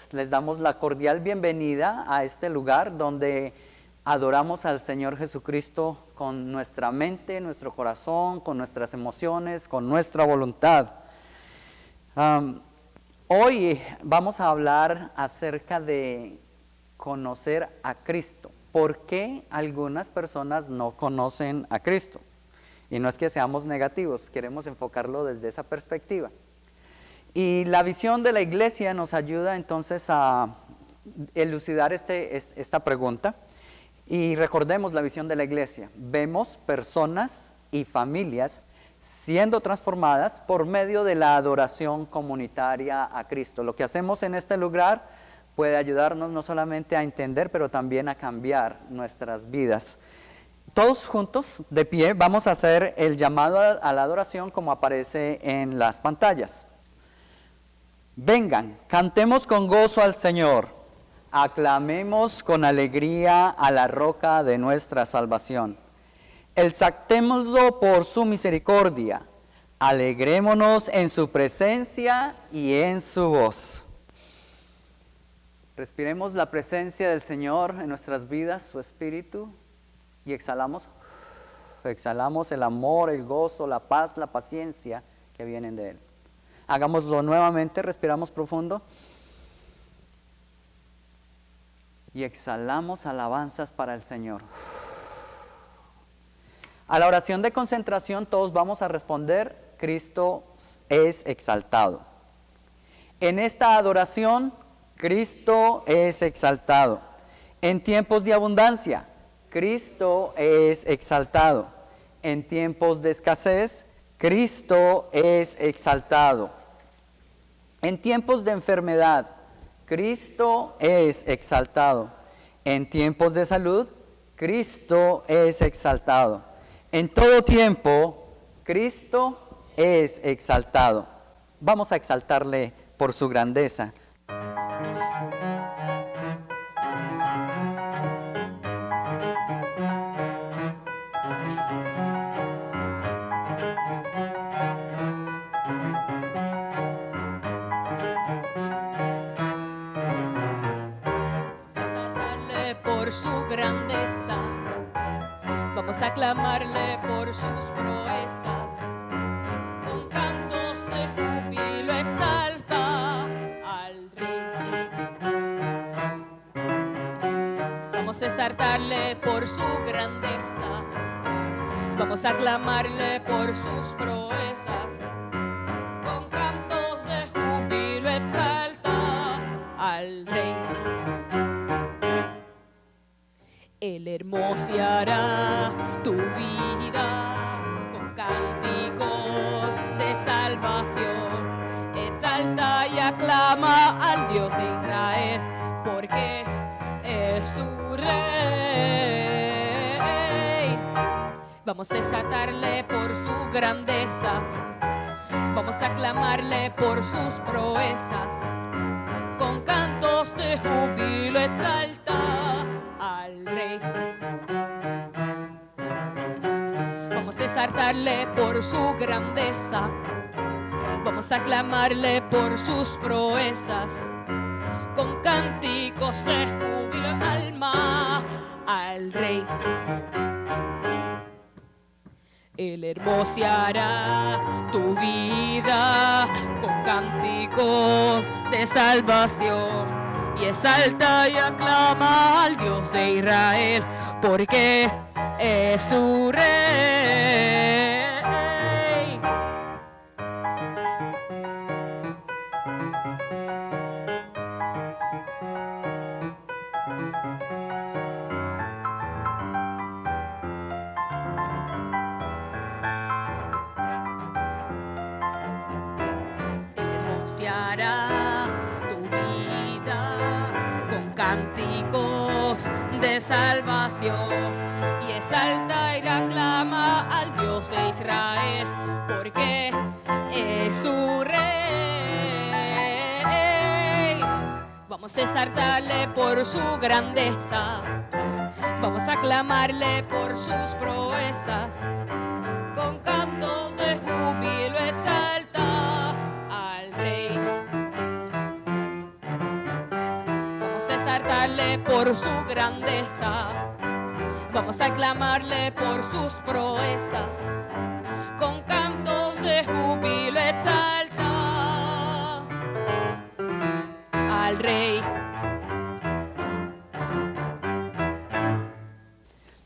pues les damos la cordial bienvenida a este lugar donde adoramos al Señor Jesucristo con nuestra mente, nuestro corazón, con nuestras emociones, con nuestra voluntad. Hoy vamos a hablar acerca de conocer a Cristo. ¿Por qué algunas personas no conocen a Cristo? Y no es que seamos negativos, queremos enfocarlo desde esa perspectiva. Y la visión de la iglesia nos ayuda entonces a elucidar esta pregunta. Y recordemos la visión de la iglesia. Vemos personas y familias siendo transformadas por medio de la adoración comunitaria a Cristo. Lo que hacemos en este lugar puede ayudarnos no solamente a entender, pero también a cambiar nuestras vidas. Todos juntos, de pie, vamos a hacer el llamado a la adoración como aparece en las pantallas. Vengan, cantemos con gozo al Señor, aclamemos con alegría a la roca de nuestra salvación. Exaltémoslo por su misericordia, alegrémonos en su presencia y en su voz. Respiremos la presencia del Señor en nuestras vidas, su Espíritu, y exhalamos el amor, el gozo, la paz, la paciencia que vienen de Él. Hagámoslo nuevamente, respiramos profundo. Y exhalamos alabanzas para el Señor. A la oración de concentración todos vamos a responder, Cristo es exaltado. En esta adoración, Cristo es exaltado. En tiempos de abundancia, Cristo es exaltado. En tiempos de escasez, Cristo es exaltado. En tiempos de enfermedad, Cristo es exaltado. En tiempos de salud, Cristo es exaltado. En todo tiempo, Cristo es exaltado. Vamos a exaltarle por su grandeza. Por su grandeza, vamos a aclamarle por sus proezas, con cantos de júbilo exalta al Rey. Vamos a exaltarle por su grandeza, vamos a aclamarle por sus proezas, con cantos de júbilo exalta al Rey. Él hermoseará tu vida con cánticos de salvación. Exalta y aclama al Dios de Israel, porque es tu Rey. Vamos a exaltarle por su grandeza, vamos a aclamarle por sus proezas, con cantos de júbilo exalta al Rey. Vamos a exaltarle por su grandeza, vamos a aclamarle por sus proezas, con cánticos de júbilo alma al Rey. Él hermoseará tu vida con cánticos de salvación. Y exalta y aclama al Dios de Israel, porque es tu Rey. Él hermoseará tu vida con cánticos de salvación, y exalta y aclama al Dios de Israel, porque es tu Rey. Vamos a exaltarle por su grandeza, vamos a aclamarle por sus proezas, con cantos de júbilo exalta al Rey. exaltarle por su grandeza. Vamos a aclamarle por sus proezas. Con cantos de júbilo exalta al Rey.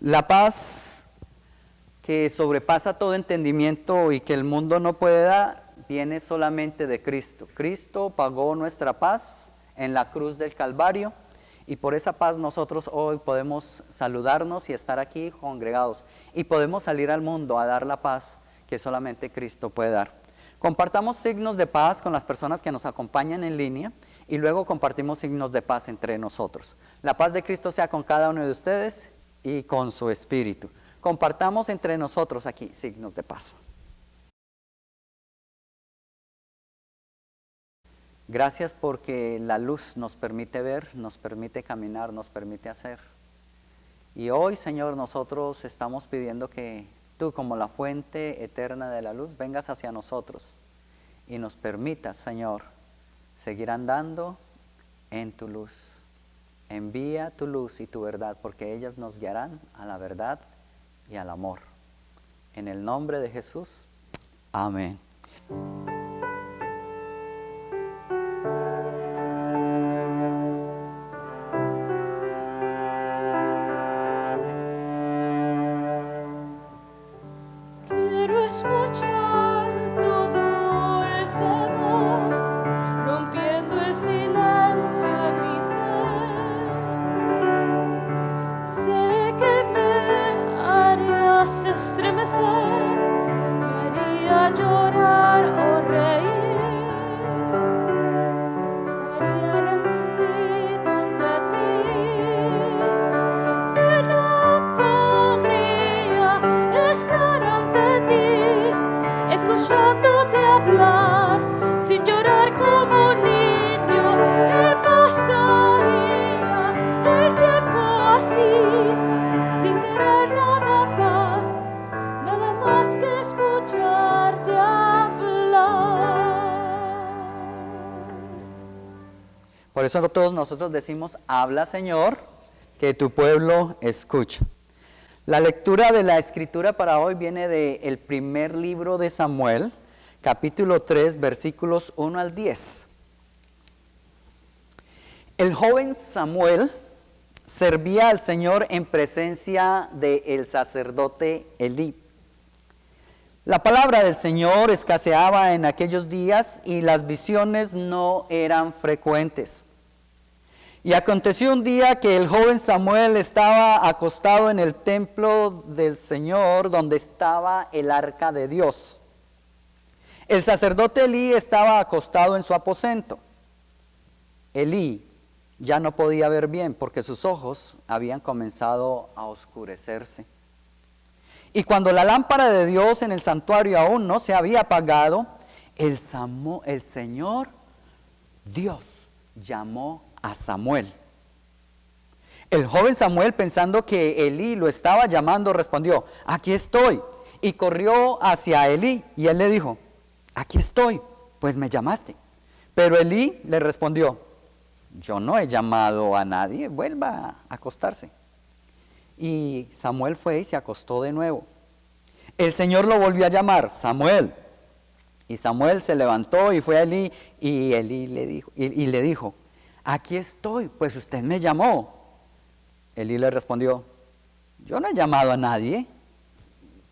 La paz que sobrepasa todo entendimiento y que el mundo no puede dar, viene solamente de Cristo. Cristo pagó nuestra paz en la cruz del Calvario y por esa paz nosotros hoy podemos saludarnos y estar aquí congregados y podemos salir al mundo a dar la paz que solamente Cristo puede dar. Compartamos signos de paz con las personas que nos acompañan en línea y luego compartimos signos de paz entre nosotros. La paz de Cristo sea con cada uno de ustedes y con su espíritu. Compartamos entre nosotros aquí signos de paz. Gracias porque la luz nos permite ver, nos permite caminar, nos permite hacer. Y hoy, Señor, nosotros estamos pidiendo que tú, como la fuente eterna de la luz, vengas hacia nosotros y nos permitas, Señor, seguir andando en tu luz. Envía tu luz y tu verdad, porque ellas nos guiarán a la verdad y al amor. En el nombre de Jesús, amén. Quiero escuchar tu dulce voz, rompiendo el silencio en mi ser. Sé que me harías estremecer, me haría llorar o reír, estaría rendido ante ti y no podría estar ante ti, escuchándote hablar, sin llorar como un niño, y pasaría el tiempo así, sin querer nada más que escucharte hablar. Por eso todos nosotros decimos, habla Señor, que tu pueblo escucha. La lectura de la escritura para hoy viene del primer libro de Samuel, capítulo 3, versículos 1 al 10. El joven Samuel servía al Señor en presencia del sacerdote Elí. La palabra del Señor escaseaba en aquellos días y las visiones no eran frecuentes. Y aconteció un día que el joven Samuel estaba acostado en el templo del Señor donde estaba el arca de Dios. El sacerdote Elí estaba acostado en su aposento. Elí ya no podía ver bien porque sus ojos habían comenzado a oscurecerse. Y cuando la lámpara de Dios en el santuario aún no se había apagado, el Señor Dios llamó a Samuel. El joven Samuel, pensando que Elí lo estaba llamando, respondió, aquí estoy. Y corrió hacia Elí y él le dijo, aquí estoy, pues me llamaste. Pero Elí le respondió, yo no he llamado a nadie, vuelva a acostarse. Y Samuel fue y se acostó de nuevo. El Señor lo volvió a llamar, Samuel. Y Samuel se levantó y fue a Elí y Elí le dijo, aquí estoy, pues usted me llamó. Elí le respondió, yo no he llamado a nadie.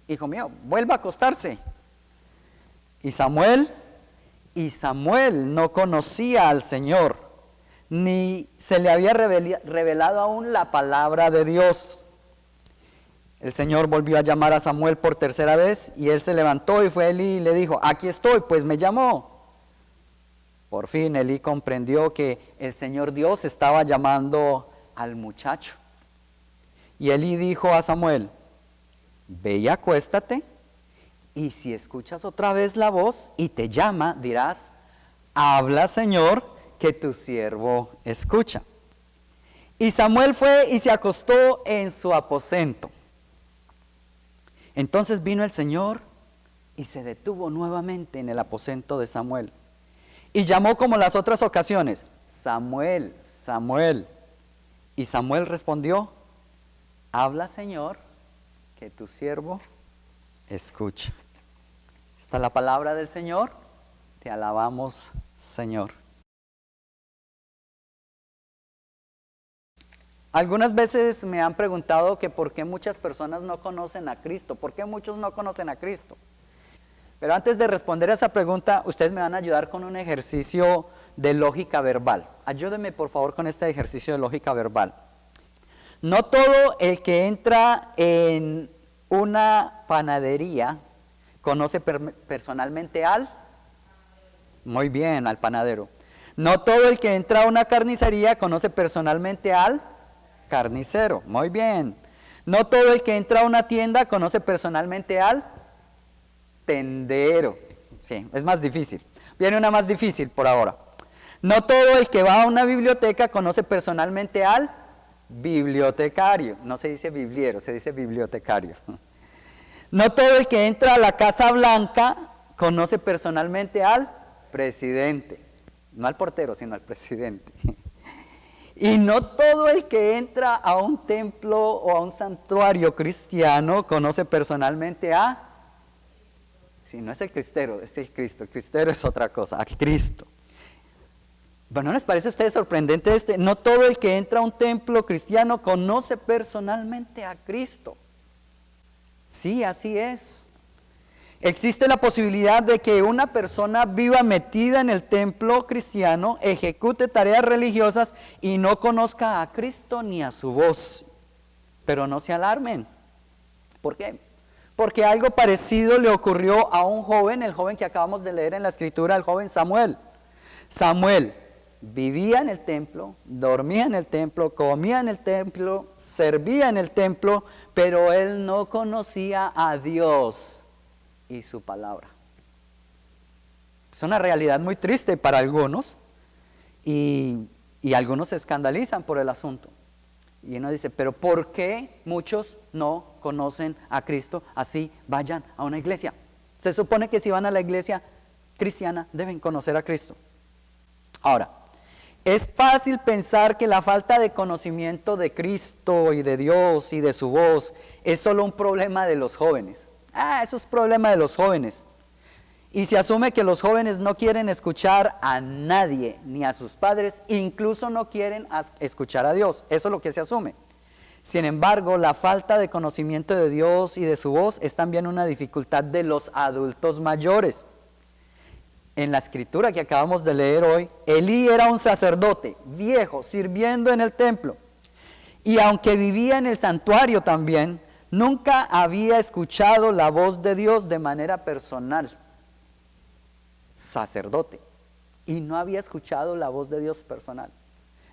Hijo mío, vuelva a acostarse. Y Samuel no conocía al Señor, ni se le había revelado aún la palabra de Dios. El Señor volvió a llamar a Samuel por tercera vez y él se levantó y fue a Elí y le dijo, aquí estoy, pues me llamó. Por fin Elí comprendió que el Señor Dios estaba llamando al muchacho. Y Elí dijo a Samuel, ve y acuéstate, y si escuchas otra vez la voz y te llama, dirás, habla Señor, que tu siervo escucha. Y Samuel fue y se acostó en su aposento. Entonces vino el Señor y se detuvo nuevamente en el aposento de Samuel. Y llamó como las otras ocasiones, Samuel, Samuel. Y Samuel respondió, habla, Señor, que tu siervo escucha. Esta es la palabra del Señor, te alabamos, Señor. Algunas veces me han preguntado que por qué muchas personas no conocen a Cristo, por qué muchos no conocen a Cristo. Pero antes de responder a esa pregunta, ustedes me van a ayudar con un ejercicio de lógica verbal. Ayúdenme por favor con este ejercicio de lógica verbal. No todo el que entra en una panadería conoce personalmente al... Muy bien, al panadero. No todo el que entra a una carnicería conoce personalmente al carnicero. Muy bien. No todo el que entra a una tienda conoce personalmente al tendero. Sí, es más difícil. Viene una más difícil por ahora. No todo el que va a una biblioteca conoce personalmente al bibliotecario. No se dice bibliero, se dice bibliotecario. No todo el que entra a la Casa Blanca conoce personalmente al presidente. No al portero, sino al presidente. Y no todo el que entra a un templo o a un santuario cristiano conoce personalmente a... Si no es el cristero, es el Cristo. El cristero es otra cosa, a Cristo. Bueno, ¿no les parece a ustedes sorprendente este? No todo el que entra a un templo cristiano conoce personalmente a Cristo. Sí, así es. Existe la posibilidad de que una persona viva metida en el templo cristiano, ejecute tareas religiosas y no conozca a Cristo ni a su voz. Pero no se alarmen. ¿Por qué? Porque algo parecido le ocurrió a un joven, el joven que acabamos de leer en la escritura, el joven Samuel. Samuel vivía en el templo, dormía en el templo, comía en el templo, servía en el templo, pero él no conocía a Dios y su palabra. Es una realidad muy triste para algunos y algunos se escandalizan por el asunto. Y uno dice, pero ¿por qué muchos no conocen a Cristo? Así vayan a una iglesia. Se supone que si van a la iglesia cristiana deben conocer a Cristo. Ahora, es fácil pensar que la falta de conocimiento de Cristo y de Dios y de su voz es solo un problema de los jóvenes. Eso es problema de los jóvenes. Y se asume que los jóvenes no quieren escuchar a nadie, ni a sus padres, incluso no quieren escuchar a Dios. Eso es lo que se asume. Sin embargo, la falta de conocimiento de Dios y de su voz es también una dificultad de los adultos mayores. En la escritura que acabamos de leer hoy, Elí era un sacerdote viejo, sirviendo en el templo. Y aunque vivía en el santuario también, nunca había escuchado la voz de Dios de manera personal. Sacerdote, y no había escuchado la voz de Dios personal.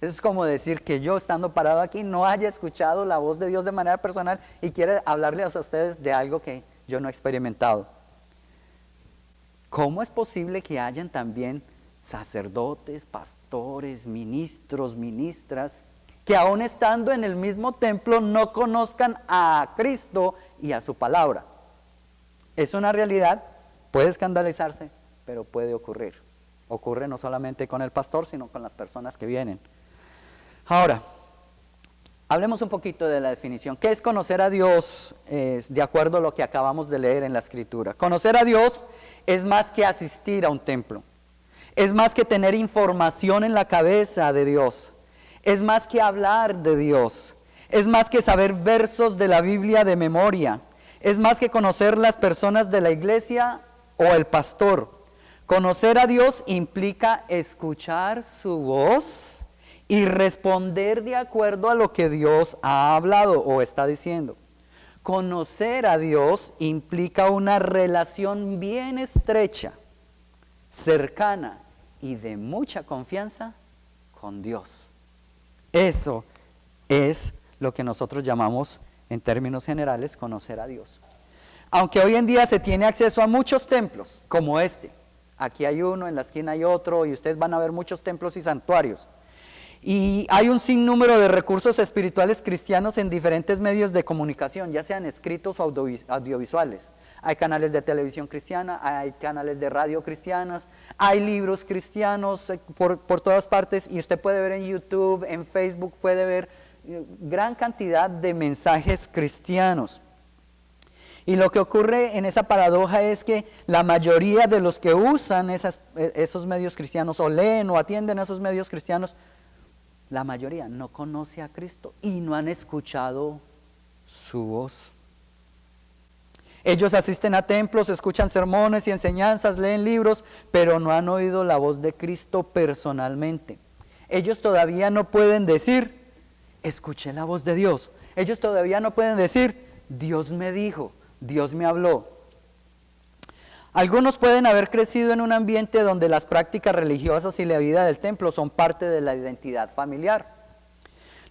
Eso es como decir que yo, estando parado aquí, no haya escuchado la voz de Dios de manera personal y quiere hablarles a ustedes de algo que yo no he experimentado. ¿Cómo es posible que hayan también sacerdotes, pastores, ministros, ministras, que aún estando en el mismo templo no conozcan a Cristo y a su palabra? Es una realidad, puede escandalizarse, pero puede ocurrir. Ocurre no solamente con el pastor, sino con las personas que vienen. Ahora, hablemos un poquito de la definición. ¿Qué es conocer a Dios de acuerdo a lo que acabamos de leer en la escritura? Conocer a Dios es más que asistir a un templo. Es más que tener información en la cabeza de Dios. Es más que hablar de Dios. Es más que saber versos de la Biblia de memoria. Es más que conocer las personas de la iglesia o el pastor. Conocer a Dios implica escuchar su voz y responder de acuerdo a lo que Dios ha hablado o está diciendo. Conocer a Dios implica una relación bien estrecha, cercana y de mucha confianza con Dios. Eso es lo que nosotros llamamos, en términos generales, conocer a Dios. Aunque hoy en día se tiene acceso a muchos templos, como este. Aquí hay uno, en la esquina hay otro, y ustedes van a ver muchos templos y santuarios. Y hay un sinnúmero de recursos espirituales cristianos en diferentes medios de comunicación, ya sean escritos o audiovisuales. Hay canales de televisión cristiana, hay canales de radio cristianas, hay libros cristianos por todas partes, y usted puede ver en YouTube, en Facebook, puede ver gran cantidad de mensajes cristianos. Y lo que ocurre en esa paradoja es que la mayoría de los que usan esos medios cristianos o leen o atienden a esos medios cristianos, la mayoría no conoce a Cristo y no han escuchado su voz. Ellos asisten a templos, escuchan sermones y enseñanzas, leen libros, pero no han oído la voz de Cristo personalmente. Ellos todavía no pueden decir, escuché la voz de Dios. Ellos todavía no pueden decir, Dios me dijo, Dios me habló. Algunos pueden haber crecido en un ambiente donde las prácticas religiosas y la vida del templo son parte de la identidad familiar.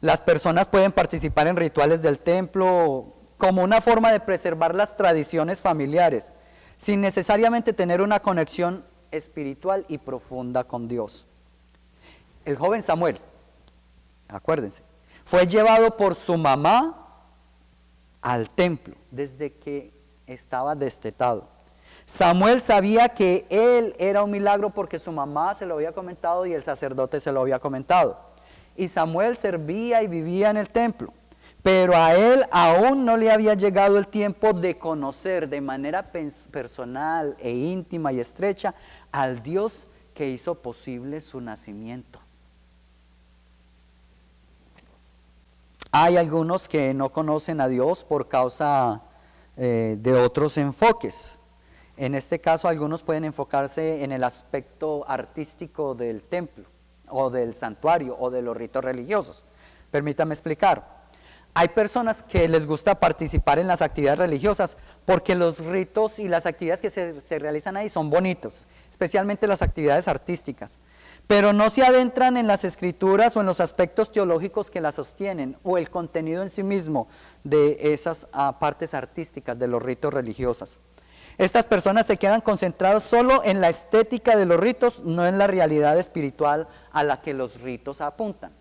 Las personas pueden participar en rituales del templo como una forma de preservar las tradiciones familiares, sin necesariamente tener una conexión espiritual y profunda con Dios. El joven Samuel, acuérdense, fue llevado por su mamá al templo desde que estaba destetado. Samuel sabía que él era un milagro porque su mamá se lo había comentado y el sacerdote se lo había comentado. Y Samuel servía y vivía en el templo, pero a él aún no le había llegado el tiempo de conocer de manera personal e íntima y estrecha al Dios que hizo posible su nacimiento. Hay algunos que no conocen a Dios por causa de otros enfoques. En este caso, algunos pueden enfocarse en el aspecto artístico del templo, o del santuario, o de los ritos religiosos. Permítame explicar. Hay personas que les gusta participar en las actividades religiosas porque los ritos y las actividades que se realizan ahí son bonitos, especialmente las actividades artísticas. Pero no se adentran en las escrituras o en los aspectos teológicos que las sostienen, o el contenido en sí mismo de esas partes artísticas de los ritos religiosos. Estas personas se quedan concentradas solo en la estética de los ritos, no en la realidad espiritual a la que los ritos apuntan.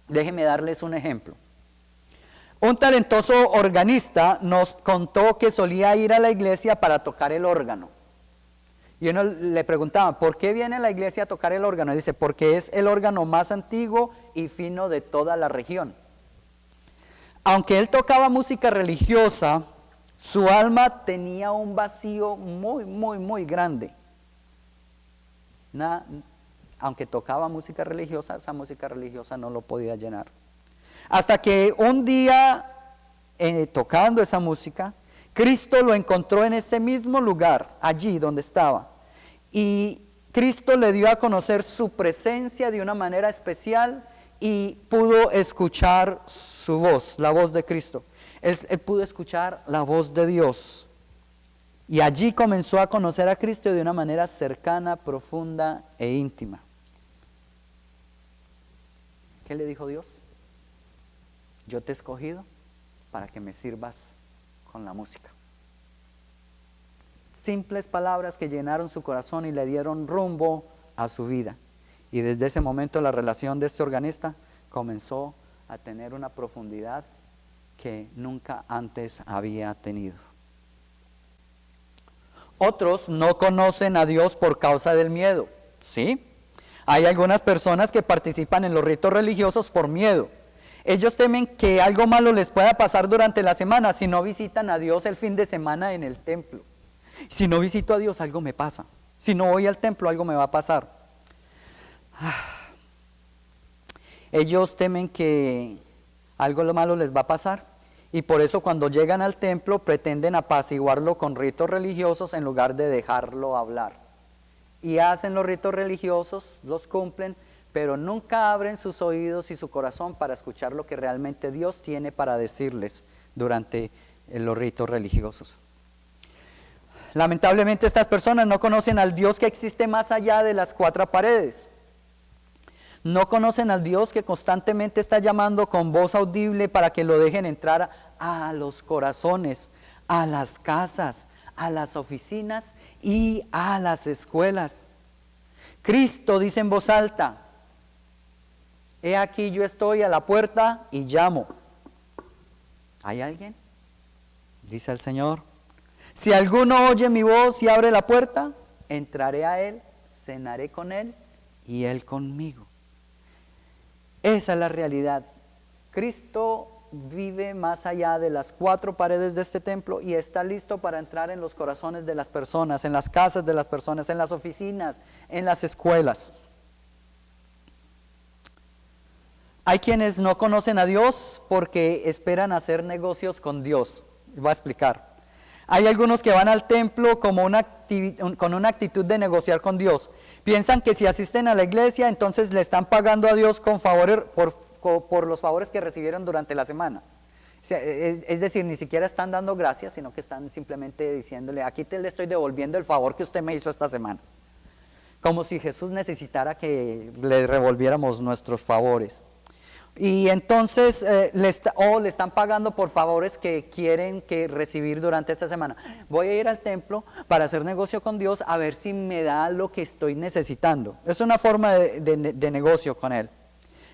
Déjenme darles un ejemplo. Un talentoso organista nos contó que solía ir a la iglesia para tocar el órgano. Y uno le preguntaba, ¿por qué viene a la iglesia a tocar el órgano? Y dice, porque es el órgano más antiguo y fino de toda la región. Aunque él tocaba música religiosa, su alma tenía un vacío muy grande. Aunque tocaba música religiosa, esa música religiosa no lo podía llenar. Hasta que un día, tocando esa música, Cristo lo encontró en ese mismo lugar, allí donde estaba. Y Cristo le dio a conocer su presencia de una manera especial y pudo escuchar su voz, la voz de Cristo. Él pudo escuchar la voz de Dios. Y allí comenzó a conocer a Cristo de una manera cercana, profunda e íntima. ¿Qué le dijo Dios? Yo te he escogido para que me sirvas con la música. Simples palabras que llenaron su corazón y le dieron rumbo a su vida. Y desde ese momento la relación de este organista comenzó a tener una profundidad que nunca antes había tenido. Otros no conocen a Dios por causa del miedo, ¿sí? Hay algunas personas que participan en los ritos religiosos por miedo. Ellos temen que algo malo les pueda pasar durante la semana si no visitan a Dios el fin de semana en el templo. Si no visito a Dios, algo me pasa. Si no voy al templo, algo me va a pasar. Ellos temen que algo malo les va a pasar y por eso cuando llegan al templo pretenden apaciguarlo con ritos religiosos en lugar de dejarlo hablar. Y hacen los ritos religiosos, los cumplen, pero nunca abren sus oídos y su corazón para escuchar lo que realmente Dios tiene para decirles durante los ritos religiosos. Lamentablemente estas personas no conocen al Dios que existe más allá de las cuatro paredes. No conocen al Dios que constantemente está llamando con voz audible para que lo dejen entrar a los corazones, a las casas, a las oficinas y a las escuelas. Cristo dice en voz alta, he aquí yo estoy a la puerta y llamo. ¿Hay alguien? Dice el Señor. Si alguno oye mi voz y abre la puerta, entraré a él, cenaré con él y él conmigo. Esa es la realidad Cristo vive más allá de las 4 paredes de este templo y está listo para entrar en los corazones de las personas, en las casas de las personas, en las oficinas, en las escuelas. Hay quienes no conocen a Dios porque esperan hacer negocios con Dios. Voy a explicar. Hay algunos que van al templo como con una actitud de negociar con Dios. Piensan que si asisten a la iglesia, entonces le están pagando a Dios con favores, por los favores que recibieron durante la semana. O sea, es decir, ni siquiera están dando gracias, sino que están simplemente diciéndole, aquí le estoy devolviendo el favor que usted me hizo esta semana. Como si Jesús necesitara que le revolviéramos nuestros favores. Y entonces le están pagando por favores que quieren recibir durante esta semana. Voy a ir al templo para hacer negocio con Dios a ver si me da lo que estoy necesitando. Es una forma de negocio con Él.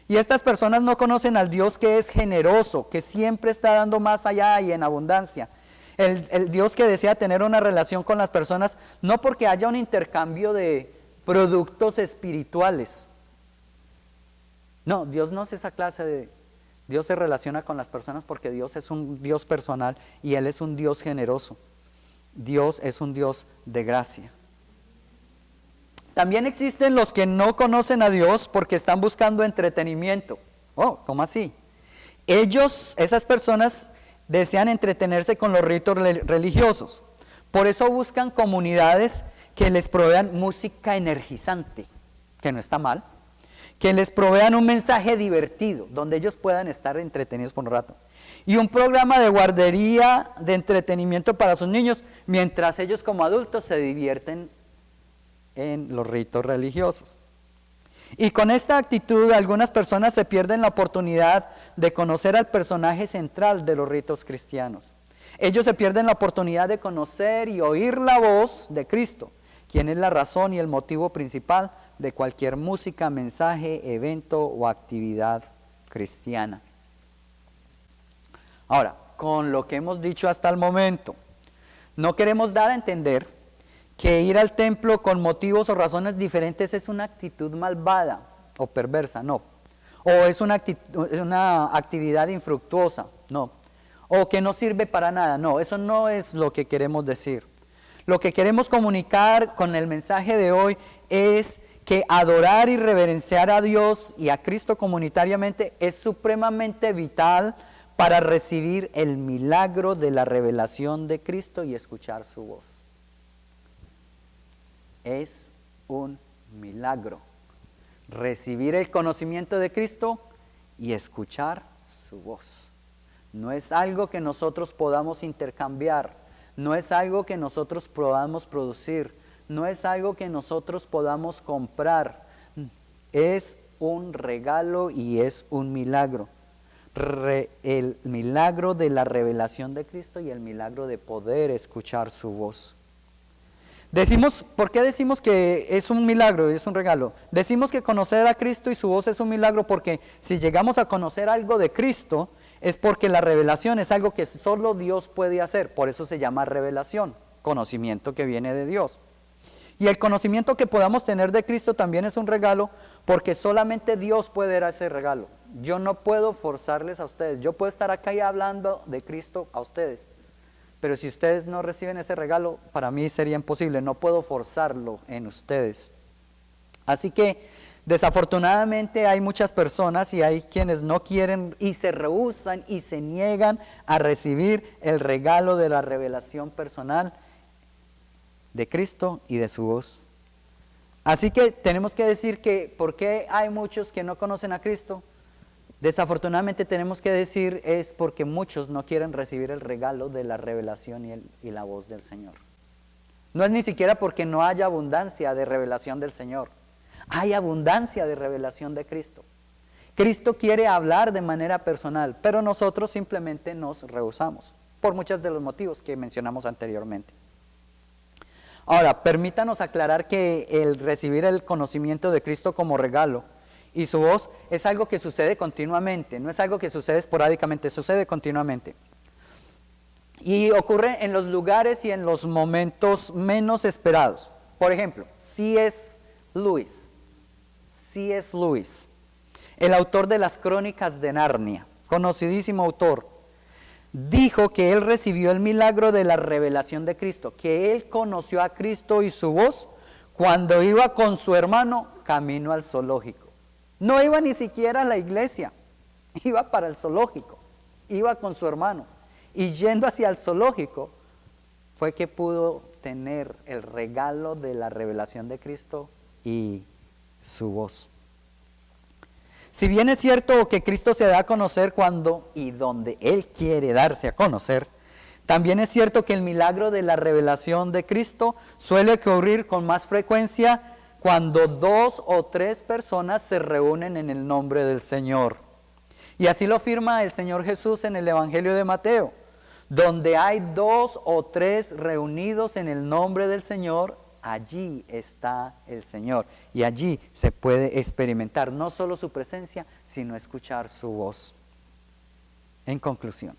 Y estas personas no conocen al Dios que es generoso, que siempre está dando más allá y en abundancia. El Dios que desea tener una relación con las personas, no porque haya un intercambio de productos espirituales. No, Dios no es esa clase de... Dios se relaciona con las personas porque Dios es un Dios personal y Él es un Dios generoso. Dios es un Dios de gracia. También existen los que no conocen a Dios porque están buscando entretenimiento. Oh, ¿cómo así? Esas personas desean entretenerse con los ritos religiosos. Por eso buscan comunidades que les provean música energizante, que no está mal. Que les provean un mensaje divertido, donde ellos puedan estar entretenidos por un rato. Y un programa de guardería de entretenimiento para sus niños, mientras ellos como adultos se divierten en los ritos religiosos. Y con esta actitud algunas personas se pierden la oportunidad de conocer al personaje central de los ritos cristianos. Ellos se pierden la oportunidad de conocer y oír la voz de Cristo, quien es la razón y el motivo principal de cualquier música, mensaje, evento o actividad cristiana. Ahora, con lo que hemos dicho hasta el momento, no queremos dar a entender que ir al templo con motivos o razones diferentes es una actitud malvada o perversa, no. O es una actividad infructuosa, no. O que no sirve para nada, no. Eso no es lo que queremos decir. Lo que queremos comunicar con el mensaje de hoy es que adorar y reverenciar a Dios y a Cristo comunitariamente es supremamente vital para recibir el milagro de la revelación de Cristo y escuchar su voz. Es un milagro recibir el conocimiento de Cristo y escuchar su voz. No es algo que nosotros podamos intercambiar, no es algo que nosotros podamos producir, no es algo que nosotros podamos comprar, es un regalo y es un milagro. El milagro de la revelación de Cristo y el milagro de poder escuchar su voz. ¿Por qué decimos que es un milagro y es un regalo? Decimos que conocer a Cristo y su voz es un milagro porque si llegamos a conocer algo de Cristo es porque la revelación es algo que solo Dios puede hacer, por eso se llama revelación, conocimiento que viene de Dios. Y el conocimiento que podamos tener de Cristo también es un regalo porque solamente Dios puede dar ese regalo. Yo no puedo forzarles a ustedes, yo puedo estar acá y hablando de Cristo a ustedes, pero si ustedes no reciben ese regalo, para mí sería imposible, no puedo forzarlo en ustedes. Así que desafortunadamente hay muchas personas y hay quienes no quieren y se rehúsan y se niegan a recibir el regalo de la revelación personal de Cristo y de su voz. Así que tenemos que decir que ¿por qué hay muchos que no conocen a Cristo? Desafortunadamente tenemos que decir es porque muchos no quieren recibir el regalo de la revelación y la voz del Señor. No es ni siquiera porque no haya abundancia de revelación del Señor. Hay abundancia de revelación de Cristo. Cristo quiere hablar de manera personal, pero nosotros simplemente nos rehusamos por muchos de los motivos que mencionamos anteriormente. Ahora, permítanos aclarar que el recibir el conocimiento de Cristo como regalo y su voz es algo que sucede continuamente, no es algo que sucede esporádicamente, sucede continuamente. Y ocurre en los lugares y en los momentos menos esperados. Por ejemplo, C.S. Lewis, el autor de las Crónicas de Narnia. conocidísimo autor, dijo que él recibió el milagro de la revelación de Cristo, que él conoció a Cristo y su voz cuando iba con su hermano camino al zoológico. No iba ni siquiera a la iglesia, iba para el zoológico, iba con su hermano. Y yendo hacia el zoológico fue que pudo tener el regalo de la revelación de Cristo y su voz. Si bien es cierto que Cristo se da a conocer cuando y donde Él quiere darse a conocer, también es cierto que el milagro de la revelación de Cristo suele ocurrir con más frecuencia cuando 2 o 3 personas se reúnen en el nombre del Señor. Y así lo afirma el Señor Jesús en el Evangelio de Mateo. Donde hay 2 o 3 reunidos en el nombre del Señor, allí está el Señor. Y allí se puede experimentar no solo su presencia, sino escuchar su voz. En conclusión,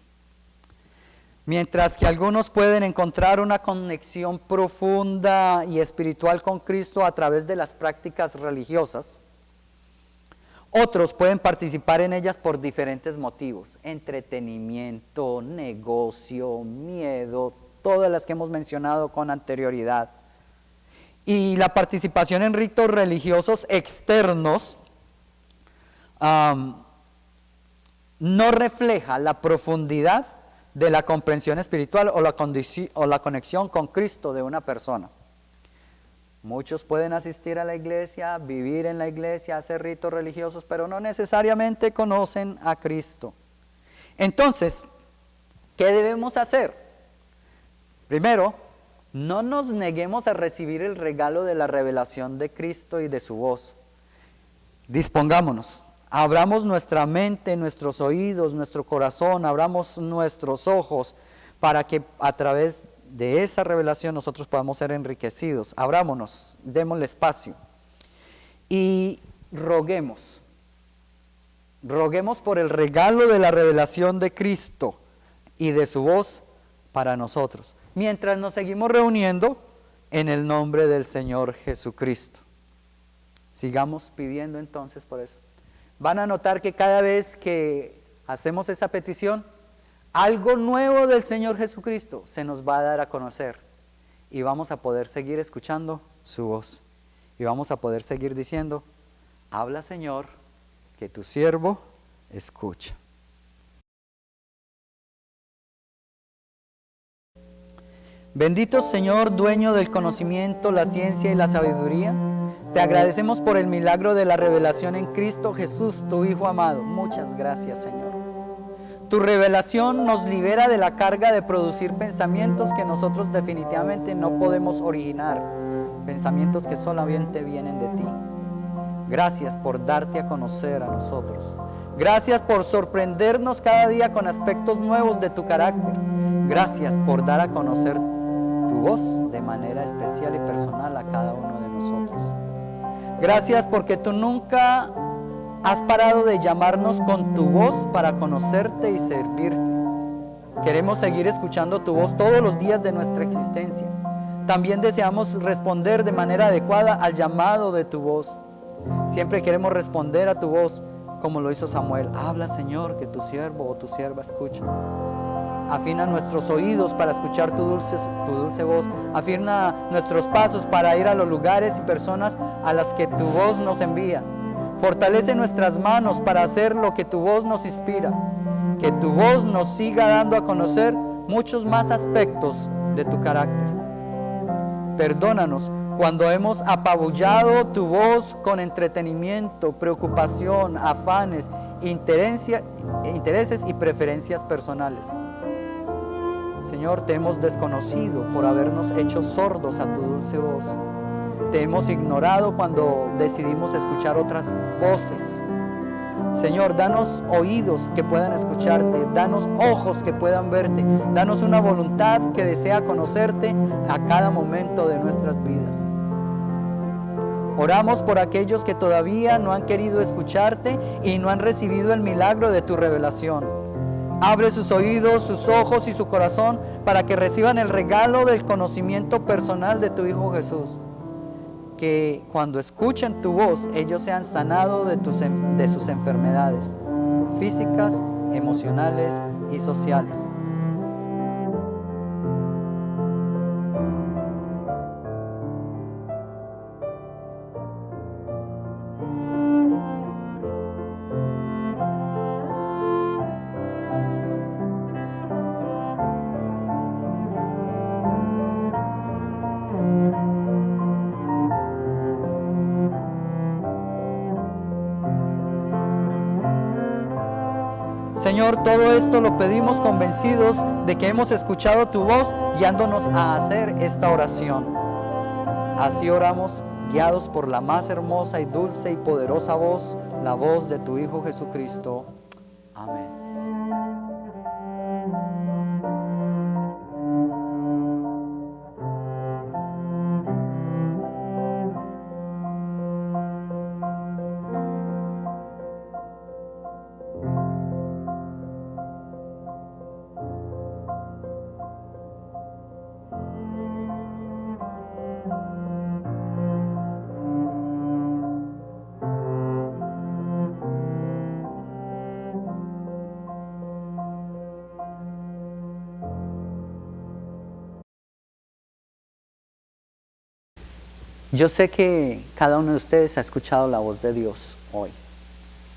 mientras que algunos pueden encontrar una conexión profunda y espiritual con Cristo a través de las prácticas religiosas, otros pueden participar en ellas por diferentes motivos: entretenimiento, negocio, miedo, todas las que hemos mencionado con anterioridad. Y la participación en ritos religiosos externos no refleja la profundidad de la comprensión espiritual o la conexión con Cristo de una persona. Muchos pueden asistir a la iglesia, vivir en la iglesia, hacer ritos religiosos, pero no necesariamente conocen a Cristo. Entonces, ¿qué debemos hacer? Primero, no nos neguemos a recibir el regalo de la revelación de Cristo y de su voz. Dispongámonos, abramos nuestra mente, nuestros oídos, nuestro corazón, abramos nuestros ojos para que a través de esa revelación nosotros podamos ser enriquecidos. Abrámonos, démosle espacio y roguemos por el regalo de la revelación de Cristo y de su voz para nosotros, mientras nos seguimos reuniendo en el nombre del Señor Jesucristo. Sigamos pidiendo entonces por eso. Van a notar que cada vez que hacemos esa petición, algo nuevo del Señor Jesucristo se nos va a dar a conocer y vamos a poder seguir escuchando su voz y vamos a poder seguir diciendo: habla, Señor, que tu siervo escucha. Bendito Señor, dueño del conocimiento, la ciencia y la sabiduría, te agradecemos por el milagro de la revelación en Cristo Jesús, tu Hijo amado. Muchas gracias, Señor. Tu revelación nos libera de la carga de producir pensamientos que nosotros definitivamente no podemos originar, pensamientos que solamente vienen de ti. Gracias por darte a conocer a nosotros. Gracias por sorprendernos cada día con aspectos nuevos de tu carácter. Gracias por dar a conocer tu voz de manera especial y personal a cada uno de nosotros. Gracias porque tú nunca has parado de llamarnos con tu voz para conocerte y servirte. Queremos seguir escuchando tu voz todos los días de nuestra existencia. También deseamos responder de manera adecuada al llamado de tu voz. Siempre queremos responder a tu voz como lo hizo Samuel. Habla, Señor, que tu siervo o tu sierva escucha. Afina nuestros oídos para escuchar tu dulce voz. Afina nuestros pasos para ir a los lugares y personas a las que tu voz nos envía. Fortalece nuestras manos para hacer lo que tu voz nos inspira. Que tu voz nos siga dando a conocer muchos más aspectos de tu carácter. Perdónanos cuando hemos apabullado tu voz con entretenimiento, preocupación, afanes, intereses y preferencias personales. Señor, te hemos desconocido por habernos hecho sordos a tu dulce voz. Te hemos ignorado cuando decidimos escuchar otras voces. Señor, danos oídos que puedan escucharte, danos ojos que puedan verte, danos una voluntad que desea conocerte a cada momento de nuestras vidas. Oramos por aquellos que todavía no han querido escucharte y no han recibido el milagro de tu revelación. Abre sus oídos, sus ojos y su corazón para que reciban el regalo del conocimiento personal de tu Hijo Jesús. Que cuando escuchen tu voz, ellos sean sanados de sus enfermedades físicas, emocionales y sociales. Señor, todo esto lo pedimos convencidos de que hemos escuchado tu voz guiándonos a hacer esta oración. Así oramos, guiados por la más hermosa y dulce y poderosa voz, la voz de tu Hijo Jesucristo. Amén. Yo sé que cada uno de ustedes ha escuchado la voz de Dios hoy.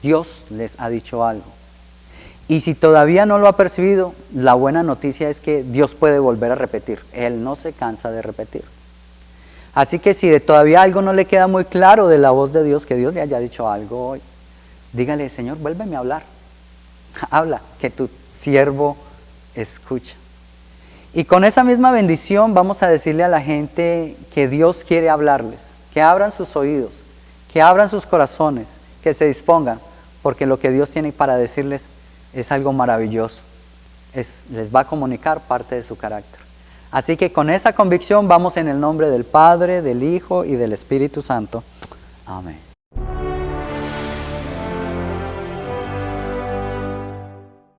Dios les ha dicho algo. Y si todavía no lo ha percibido, la buena noticia es que Dios puede volver a repetir. Él no se cansa de repetir. Así que si todavía algo no le queda muy claro de la voz de Dios, que Dios le haya dicho algo hoy, dígale: Señor, vuélveme a hablar. Habla, que tu siervo escucha. Y con esa misma bendición vamos a decirle a la gente que Dios quiere hablarles, que abran sus oídos, que abran sus corazones, que se dispongan, porque lo que Dios tiene para decirles es algo maravilloso. Les va a comunicar parte de su carácter. Así que con esa convicción vamos en el nombre del Padre, del Hijo y del Espíritu Santo. Amén.